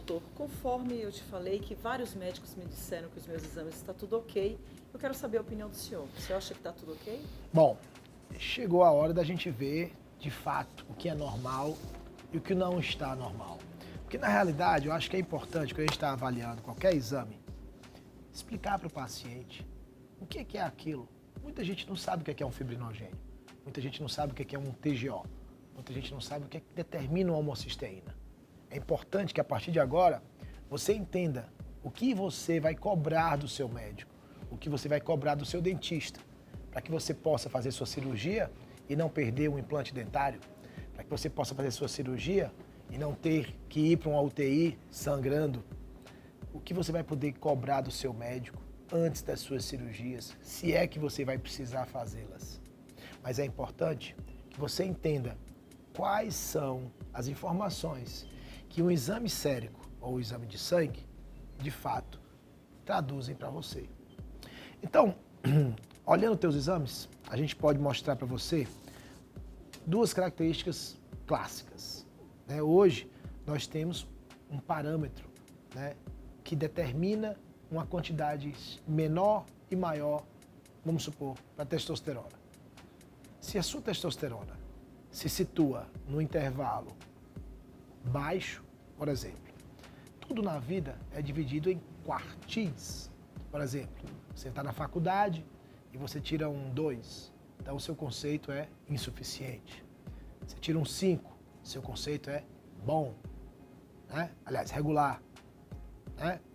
doutor, conforme eu te falei que vários médicos me disseram que os meus exames estão tudo ok, eu quero saber a opinião do senhor. O senhor acha que está tudo ok? Bom, chegou a hora da gente ver, de fato, o que é normal e o que não está normal. Porque, na realidade, eu acho que é importante, quando a gente está avaliando qualquer exame, explicar para o paciente o que é aquilo. Muita gente não sabe o que é um fibrinogênio. Muita gente não sabe o que é um TGO. Muita gente não sabe o que é que determina uma homocisteína. É importante que, a partir de agora, você entenda o que você vai cobrar do seu médico, o que você vai cobrar do seu dentista, para que você possa fazer sua cirurgia e não perder um implante dentário, para que você possa fazer sua cirurgia e não ter que ir para uma UTI sangrando. O que você vai poder cobrar do seu médico antes das suas cirurgias, se é que você vai precisar fazê-las. Mas é importante que você entenda quais são as informações que um exame sérico ou um exame de sangue, de fato, traduzem para você. Então, olhando teus exames, a gente pode mostrar para você duas características clássicas. Hoje, nós temos um parâmetro, que determina uma quantidade menor e maior, vamos supor, para testosterona. Se a sua testosterona se situa no intervalo baixo, por exemplo, tudo na vida é dividido em quartis. Por exemplo, você está na faculdade e você tira um 2, então o seu conceito é insuficiente. Você tira um 5, seu conceito é bom, aliás, regular.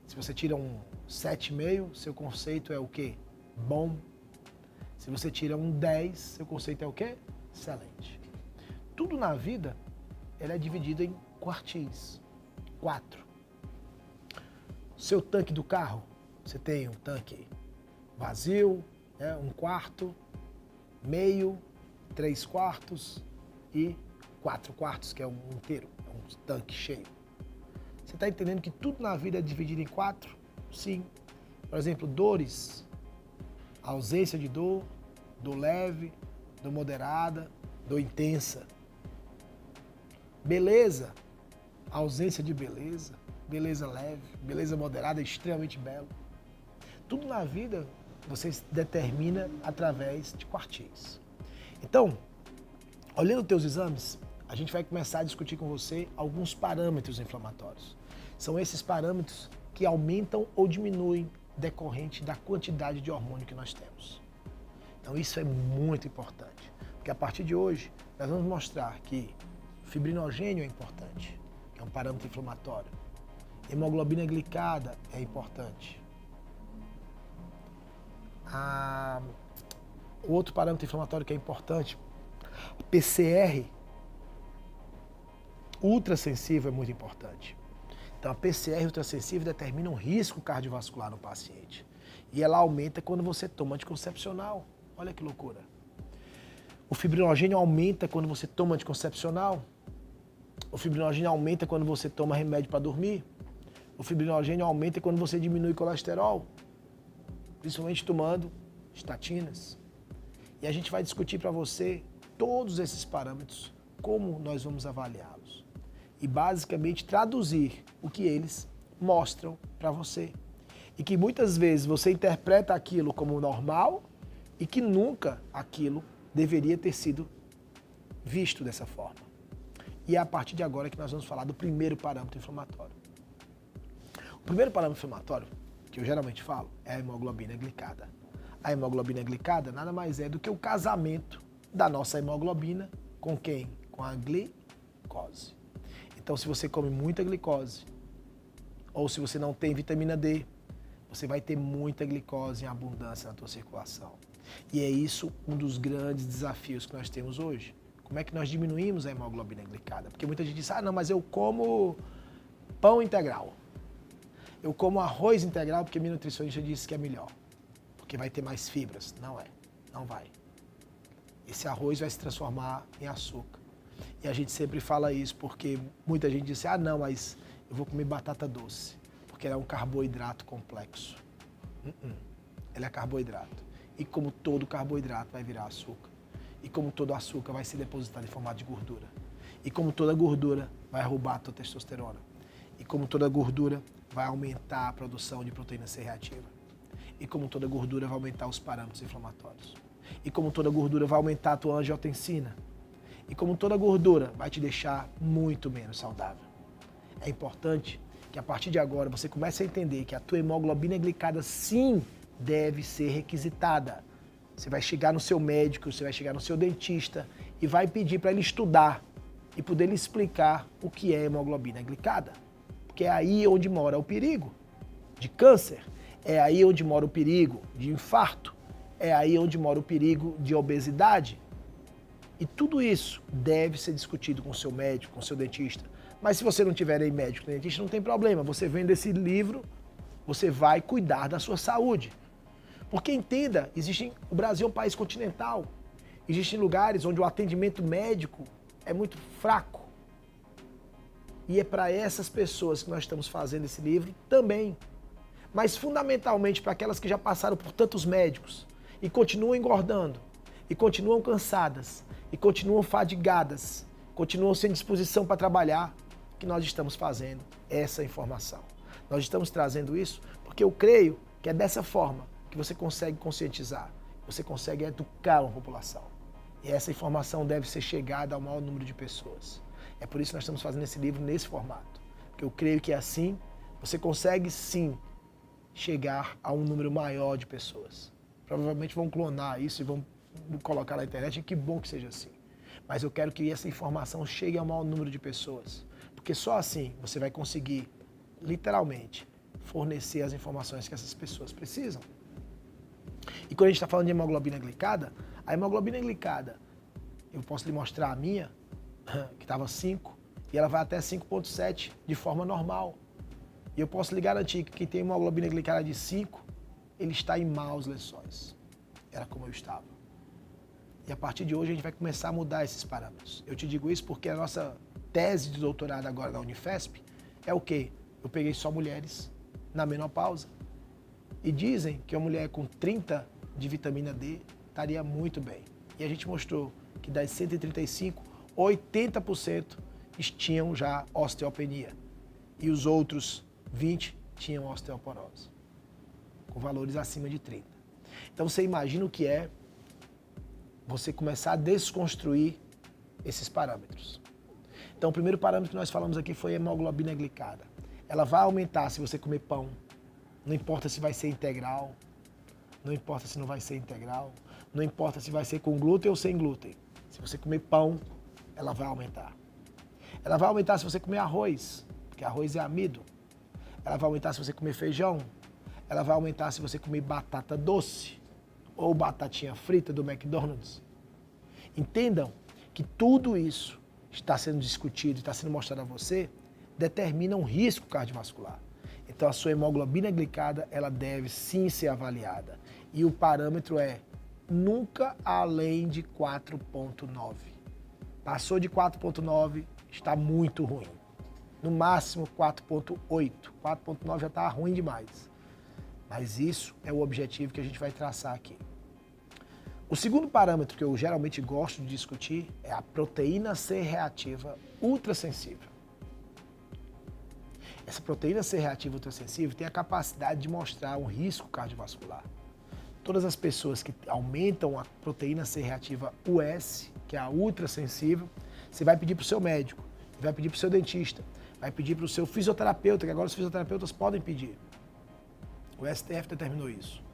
Se você tira um 7,5, seu conceito é o quê? Bom. Se você tira um 10, seu conceito é o quê? Excelente. Tudo na vida, ele é dividido em quartis. 4. Seu tanque do carro, você tem um tanque vazio, 1/4, meio, 3/4 e 4/4, que é um inteiro, é um tanque cheio. Você está entendendo que tudo na vida é dividido em 4? Sim. Por exemplo, dores, ausência de dor, dor leve, dor moderada, dor intensa. Beleza, ausência de beleza, beleza leve, beleza moderada, extremamente belo. Tudo na vida você determina através de quartis. Então, olhando teus exames, a gente vai começar a discutir com você alguns parâmetros inflamatórios. São esses parâmetros que aumentam ou diminuem decorrente da quantidade de hormônio que nós temos. Então isso é muito importante, porque a partir de hoje nós vamos mostrar que fibrinogênio é importante, que é um parâmetro inflamatório. Hemoglobina glicada é importante. O outro parâmetro inflamatório que é importante, PCR ultrassensível é muito importante. Então a PCR ultrassensível determina um risco cardiovascular no paciente. E ela aumenta quando você toma anticoncepcional. Olha que loucura. O fibrinogênio aumenta quando você toma anticoncepcional. O fibrinogênio aumenta quando você toma remédio para dormir. O fibrinogênio aumenta quando você diminui colesterol, principalmente tomando estatinas. E a gente vai discutir para você todos esses parâmetros, como nós vamos avaliá-los. E basicamente traduzir o que eles mostram para você. E que muitas vezes você interpreta aquilo como normal e que nunca aquilo deveria ter sido visto dessa forma. E é a partir de agora que nós vamos falar do primeiro parâmetro inflamatório. O primeiro parâmetro inflamatório, que eu geralmente falo, é a hemoglobina glicada. A hemoglobina glicada nada mais é do que o casamento da nossa hemoglobina com quem? Com a glicose. Então, se você come muita glicose, ou se você não tem vitamina D, você vai ter muita glicose em abundância na tua circulação. E é isso um dos grandes desafios que nós temos hoje. Como é que nós diminuímos a hemoglobina glicada? Porque muita gente diz, não, mas eu como pão integral. Eu como arroz integral porque minha nutricionista disse que é melhor. Porque vai ter mais fibras. Não é, não vai. Esse arroz vai se transformar em açúcar. E a gente sempre fala isso porque muita gente diz, não, mas eu vou comer batata doce. Porque ela é um carboidrato complexo. Ele é carboidrato. E como todo carboidrato vai virar açúcar. E como todo açúcar vai ser depositado em formato de gordura. E como toda gordura vai roubar a tua testosterona. E como toda gordura, vai aumentar a produção de proteína C reativa. E como toda gordura, vai aumentar os parâmetros inflamatórios. E como toda gordura, vai aumentar a tua angiotensina. E como toda gordura, vai te deixar muito menos saudável. É importante que a partir de agora você comece a entender que a tua hemoglobina glicada sim deve ser requisitada. Você vai chegar no seu médico, você vai chegar no seu dentista e vai pedir para ele estudar e poder lhe explicar o que é hemoglobina glicada. Porque é aí onde mora o perigo de câncer, é aí onde mora o perigo de infarto, é aí onde mora o perigo de obesidade. E tudo isso deve ser discutido com o seu médico, com o seu dentista. Mas se você não tiver aí médico nem dentista, não tem problema. Você vendo esse livro, você vai cuidar da sua saúde. Porque entenda, o Brasil é um país continental. Existem lugares onde o atendimento médico é muito fraco. E é para essas pessoas que nós estamos fazendo esse livro também. Mas fundamentalmente para aquelas que já passaram por tantos médicos e continuam engordando, e continuam cansadas, e continuam fadigadas, continuam sem disposição para trabalhar, que nós estamos fazendo essa informação. Nós estamos trazendo isso porque eu creio que é dessa forma que você consegue conscientizar, você consegue educar uma população. E essa informação deve ser chegada ao maior número de pessoas. É por isso que nós estamos fazendo esse livro nesse formato. Porque eu creio que assim você consegue sim chegar a um número maior de pessoas. Provavelmente vão clonar isso e vão colocar na internet, e que bom que seja assim. Mas eu quero que essa informação chegue ao maior número de pessoas. Porque só assim você vai conseguir, literalmente, fornecer as informações que essas pessoas precisam. E quando a gente está falando de hemoglobina glicada, a hemoglobina glicada, eu posso lhe mostrar a minha, que estava 5, e ela vai até 5,7 de forma normal. E eu posso lhe garantir que quem tem hemoglobina glicada de 5, ele está em maus lençóis. Era como eu estava. E a partir de hoje a gente vai começar a mudar esses parâmetros. Eu te digo isso porque a nossa tese de doutorado agora da Unifesp é o quê? Eu peguei só mulheres na menopausa. E dizem que uma mulher com 30 de vitamina D estaria muito bem. E a gente mostrou que das 135, 80% tinham já osteopenia. E os outros 20 tinham osteoporose, com valores acima de 30. Então você imagina o que é você começar a desconstruir esses parâmetros. Então o primeiro parâmetro que nós falamos aqui foi a hemoglobina glicada. Ela vai aumentar se você comer pão, não importa se vai ser integral, não importa se não vai ser integral, não importa se vai ser com glúten ou sem glúten. Se você comer pão, ela vai aumentar. Ela vai aumentar se você comer arroz, porque arroz é amido. Ela vai aumentar se você comer feijão. Ela vai aumentar se você comer batata doce ou batatinha frita do McDonald's. Entendam que tudo isso está sendo discutido, está sendo mostrado a você, determina um risco cardiovascular. Então a sua hemoglobina glicada, ela deve sim ser avaliada. E o parâmetro é nunca além de 4,9. Passou de 4,9, está muito ruim. No máximo 4,8. 4,9 já está ruim demais. Mas isso é o objetivo que a gente vai traçar aqui. O segundo parâmetro que eu geralmente gosto de discutir é a proteína C reativa ultrassensível. Essa proteína C reativa ultrassensível tem a capacidade de mostrar um risco cardiovascular. Todas as pessoas que aumentam a proteína C reativa US, que é a ultrassensível, você vai pedir para o seu médico, vai pedir para o seu dentista, vai pedir para o seu fisioterapeuta, que agora os fisioterapeutas podem pedir. O STF determinou isso.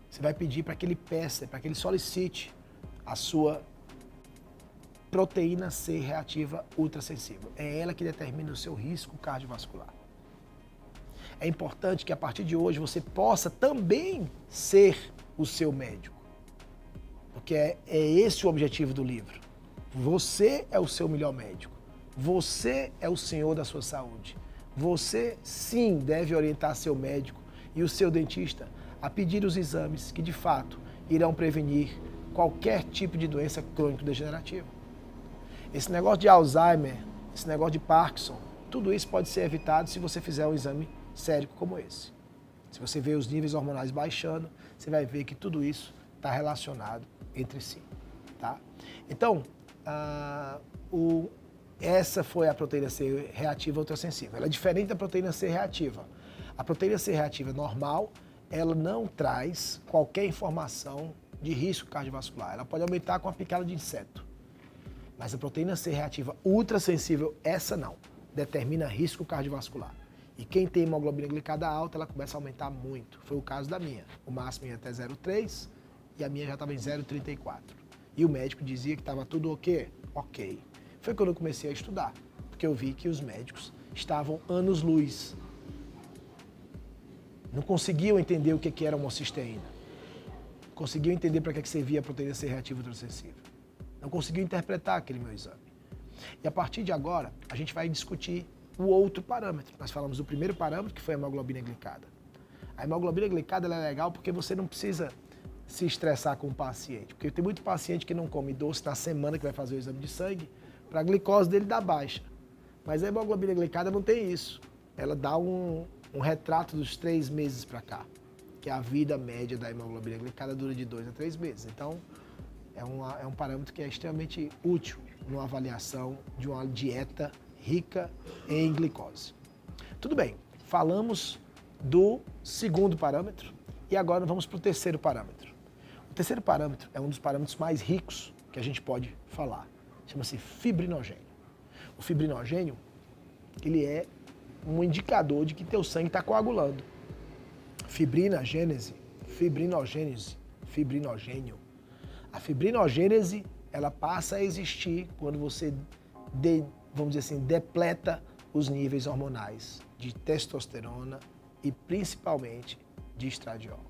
Você vai pedir para que ele peça, para que ele solicite a sua proteína C reativa ultrassensível. É ela que determina o seu risco cardiovascular. É importante que a partir de hoje você possa também ser o seu médico. Porque é esse o objetivo do livro. Você é o seu melhor médico. Você é o senhor da sua saúde. Você, sim, deve orientar seu médico e o seu dentista a pedir os exames que, de fato, irão prevenir qualquer tipo de doença crônico-degenerativa. Esse negócio de Alzheimer, esse negócio de Parkinson, tudo isso pode ser evitado se você fizer um exame sério como esse. Se você ver os níveis hormonais baixando, você vai ver que tudo isso está relacionado entre si. Tá? Então, o Essa foi a proteína C reativa ultrassensível. Ela é diferente da proteína C reativa. A proteína C reativa normal, ela não traz qualquer informação de risco cardiovascular. Ela pode aumentar com a picada de inseto. Mas a proteína C reativa ultrassensível, essa não. Determina risco cardiovascular. E quem tem hemoglobina glicada alta, ela começa a aumentar muito. Foi o caso da minha. O máximo ia até 0,3 e a minha já estava em 0,34. E o médico dizia que estava tudo ok? Ok. Foi quando eu comecei a estudar, porque eu vi que os médicos estavam anos-luz. Não conseguiam entender o que era homocisteína. Não conseguiam entender para que servia a proteína C reativa ultrassensível. Não conseguiam interpretar aquele meu exame. E a partir de agora, a gente vai discutir o outro parâmetro. Nós falamos do primeiro parâmetro, que foi a hemoglobina glicada. A hemoglobina glicada ela é legal porque você não precisa se estressar com o paciente. Porque tem muito paciente que não come doce na semana que vai fazer o exame de sangue, para a glicose dele dar baixa. Mas a hemoglobina glicada não tem isso. Ela dá um retrato dos 3 meses para cá, que a vida média da hemoglobina glicada dura de 2 a 3 meses. Então, é um parâmetro que é extremamente útil numa avaliação de uma dieta rica em glicose. Tudo bem, falamos do segundo parâmetro e agora vamos para o terceiro parâmetro. O terceiro parâmetro é um dos parâmetros mais ricos que a gente pode falar. Chama-se fibrinogênio. O fibrinogênio, ele é um indicador de que teu sangue está coagulando. Fibrinogênese. A fibrinogênese, ela passa a existir quando você, vamos dizer assim, depleta os níveis hormonais de testosterona e principalmente de estradiol.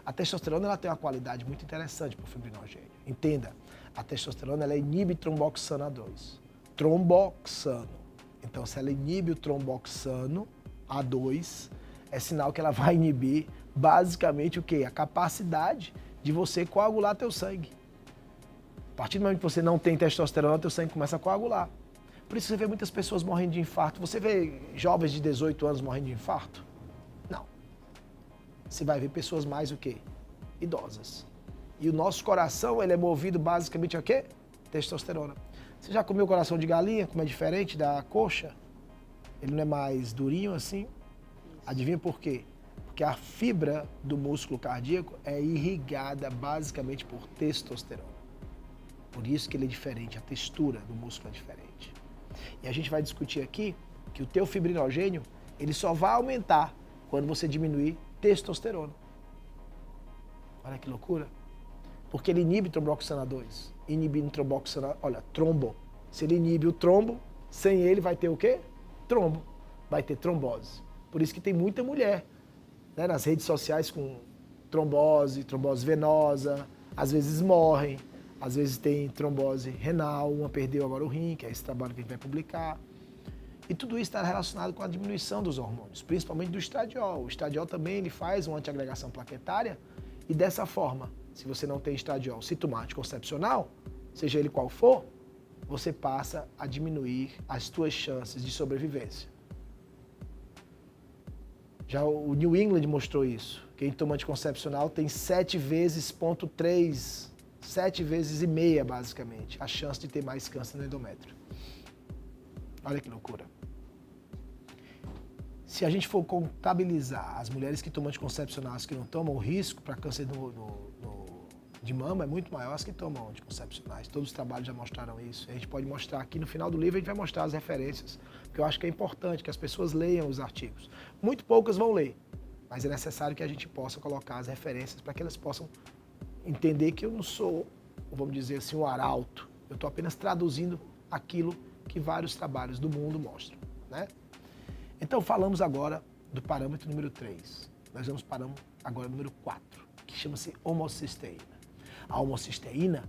A testosterona ela tem uma qualidade muito interessante para o fibrinogênio. Entenda, a testosterona ela inibe tromboxano A2. Tromboxano. Então, se ela inibe o tromboxano A2, é sinal que ela vai inibir basicamente o quê? A capacidade de você coagular teu sangue. A partir do momento que você não tem testosterona, teu sangue começa a coagular. Por isso você vê muitas pessoas morrendo de infarto. Você vê jovens de 18 anos morrendo de infarto? Não. Você vai ver pessoas mais o quê? Idosas. E o nosso coração, ele é movido basicamente a quê? Testosterona. Você já comeu coração de galinha, como é diferente da coxa? Ele não é mais durinho assim? Adivinha por quê? Porque a fibra do músculo cardíaco é irrigada basicamente por testosterona. Por isso que ele é diferente, a textura do músculo é diferente. E a gente vai discutir aqui que o teu fibrinogênio, ele só vai aumentar quando você diminuir testosterona. Olha que loucura. Porque ele inibe tromboxano A2. Inibindo tromboxano, olha, trombo. Se ele inibe o trombo, sem ele vai ter o quê? Trombo. Vai ter trombose. Por isso que tem muita mulher, né, nas redes sociais com trombose venosa, às vezes morrem, às vezes tem trombose renal, uma perdeu agora o rim, que é esse trabalho que a gente vai publicar. E tudo isso está relacionado com a diminuição dos hormônios, principalmente do estradiol. O estradiol também ele faz uma antiagregação plaquetária e dessa forma, se você não tem estradiol, se tomar anticoncepcional, seja ele qual for, você passa a diminuir as tuas chances de sobrevivência. Já o New England mostrou isso. Quem toma anticoncepcional tem 7 vezes, 7 vezes e meia, basicamente, a chance de ter mais câncer no endométrio. Olha que loucura. Se a gente for contabilizar as mulheres que tomam anticoncepcionais que não tomam, o risco para câncer de mama é muito maior as que tomam anticoncepcionais. Todos os trabalhos já mostraram isso. A gente pode mostrar aqui no final do livro, a gente vai mostrar as referências, porque eu acho que é importante que as pessoas leiam os artigos. Muito poucas vão ler, mas é necessário que a gente possa colocar as referências para que elas possam entender que eu não sou, vamos dizer assim, um arauto. Eu estou apenas traduzindo aquilo que vários trabalhos do mundo mostram, né? Então falamos agora do parâmetro número 3. Nós vamos para agora número 4, que chama-se homocisteína. A homocisteína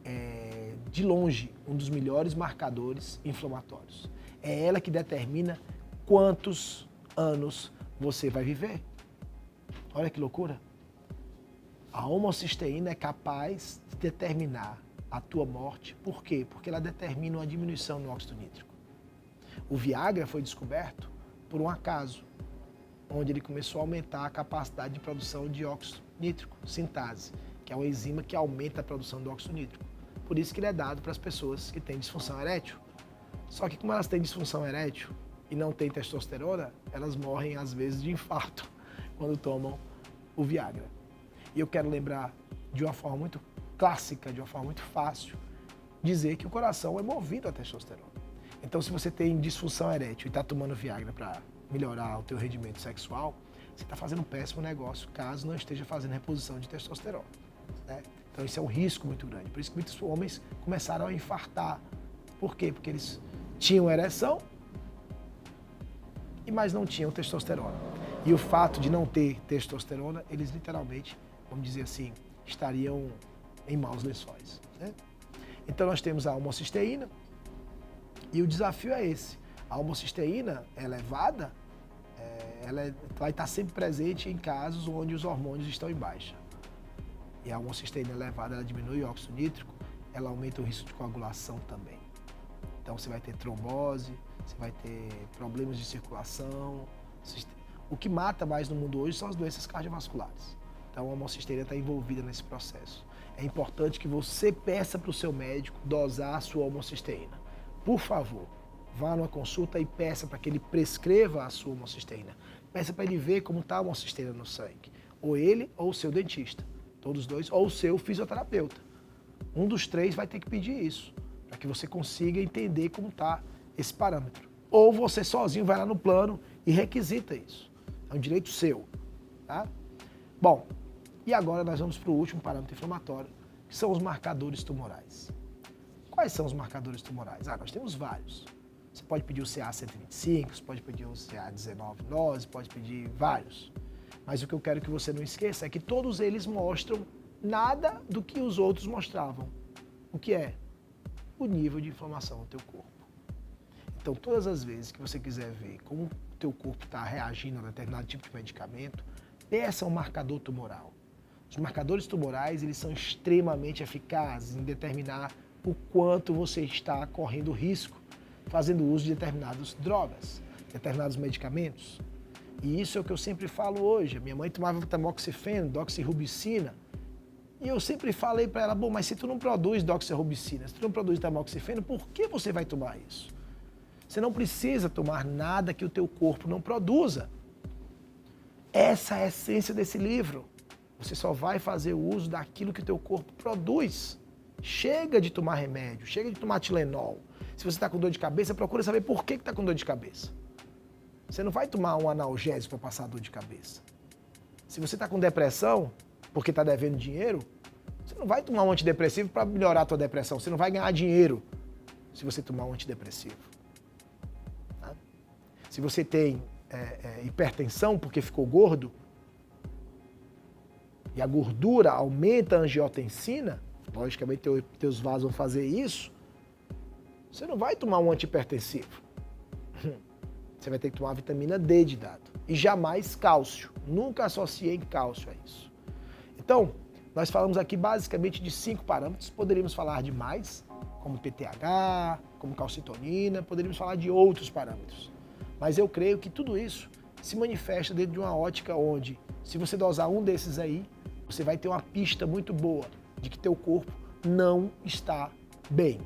é, de longe, um dos melhores marcadores inflamatórios. É ela que determina quantos anos você vai viver. Olha que loucura. A homocisteína é capaz de determinar a tua morte. Por quê? Porque ela determina uma diminuição no óxido nítrico. O Viagra foi descoberto por um acaso, onde ele começou a aumentar a capacidade de produção de óxido nítrico, sintase, que é uma enzima que aumenta a produção do óxido nítrico. Por isso que ele é dado para as pessoas que têm disfunção erétil. Só que como elas têm disfunção erétil e não têm testosterona, elas morrem às vezes de infarto quando tomam o Viagra. E eu quero lembrar de uma forma muito clássica, de uma forma muito fácil, dizer que o coração é movido a testosterona. Então, se você tem disfunção erétil e está tomando Viagra para melhorar o teu rendimento sexual, você está fazendo um péssimo negócio, caso não esteja fazendo reposição de testosterona, né? Então, isso é um risco muito grande. Por isso que muitos homens começaram a infartar. Por quê? Porque eles tinham ereção, mas não tinham testosterona. E o fato de não ter testosterona, eles literalmente, vamos dizer assim, estariam em maus lençóis, né? Então nós temos a homocisteína e o desafio é esse. A homocisteína elevada, ela vai estar sempre presente em casos onde os hormônios estão em baixa. E a homocisteína elevada, ela diminui o óxido nítrico, ela aumenta o risco de coagulação também. Então você vai ter trombose, você vai ter problemas de circulação. O que mata mais no mundo hoje são as doenças cardiovasculares. Então a homocisteína está envolvida nesse processo. É importante que você peça para o seu médico dosar a sua homocisteína. Por favor, vá numa consulta e peça para que ele prescreva a sua homocisteína. Peça para ele ver como está a homocisteína no sangue. Ou ele ou o seu dentista. Todos dois, ou o seu fisioterapeuta. Um dos três vai ter que pedir isso, para que você consiga entender como está esse parâmetro. Ou você sozinho vai lá no plano e requisita isso. É um direito seu, tá? Bom, e agora nós vamos para o último parâmetro inflamatório, que são os marcadores tumorais. Quais são os marcadores tumorais? Nós temos vários. Você pode pedir o CA-125, você pode pedir o CA-19-nose, pode pedir vários. Mas o que eu quero que você não esqueça é que todos eles mostram nada do que os outros mostravam. O que é? O nível de inflamação no teu corpo. Então, todas as vezes que você quiser ver como o teu corpo está reagindo a determinado tipo de medicamento, peça um marcador tumoral. Os marcadores tumorais, eles são extremamente eficazes em determinar o quanto você está correndo risco fazendo uso de determinadas drogas, determinados medicamentos. E isso é o que eu sempre falo hoje. Minha mãe tomava tamoxifeno, doxirubicina, e eu sempre falei para ela, bom, mas se tu não produz doxirubicina, se tu não produz tamoxifeno, por que você vai tomar isso? Você não precisa tomar nada que o teu corpo não produza. Essa é a essência desse livro. Você só vai fazer o uso daquilo que o teu corpo produz. Chega de tomar remédio, chega de tomar Tilenol. Se você está com dor de cabeça, procura saber por que está com dor de cabeça. Você não vai tomar um analgésico para passar dor de cabeça. Se você está com depressão, porque está devendo dinheiro, você não vai tomar um antidepressivo para melhorar a tua depressão. Você não vai ganhar dinheiro se você tomar um antidepressivo. Tá? Se você tem hipertensão porque ficou gordo, e a gordura aumenta a angiotensina, logicamente teus vasos vão fazer isso, você não vai tomar um antihipertensivo. Você vai ter que tomar vitamina D de dado. E jamais cálcio. Nunca associei cálcio a isso. Então, nós falamos aqui basicamente de 5 parâmetros. Poderíamos falar de mais, como PTH, como calcitonina, poderíamos falar de outros parâmetros. Mas eu creio que tudo isso se manifesta dentro de uma ótica onde, se você dosar um desses aí, você vai ter uma pista muito boa de que teu corpo não está bem.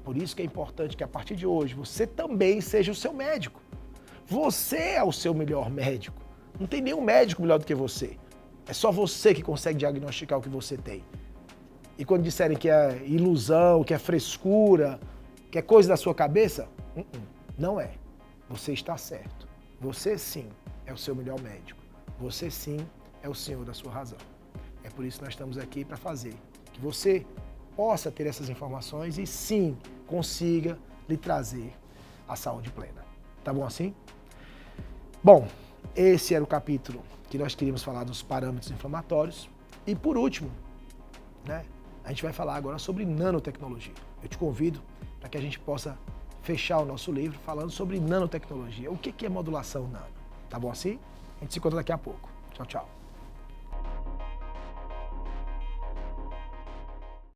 Por isso que é importante que a partir de hoje você também seja o seu médico. Você é o seu melhor médico. Não tem nenhum médico melhor do que você. É só você que consegue diagnosticar o que você tem. E quando disserem que é ilusão, que é frescura, que é coisa da sua cabeça, não é. Você está certo. Você sim é o seu melhor médico. Você sim é o senhor da sua razão. É por isso que nós estamos aqui para fazer que você possa ter essas informações e sim consiga lhe trazer a saúde plena. Tá bom assim? Bom, esse era o capítulo que nós queríamos falar dos parâmetros inflamatórios. E por último, né, a gente vai falar agora sobre nanotecnologia. Eu te convido para que a gente possa fechar o nosso livro falando sobre nanotecnologia. O que é modulação nano? Tá bom assim? A gente se encontra daqui a pouco. Tchau, tchau.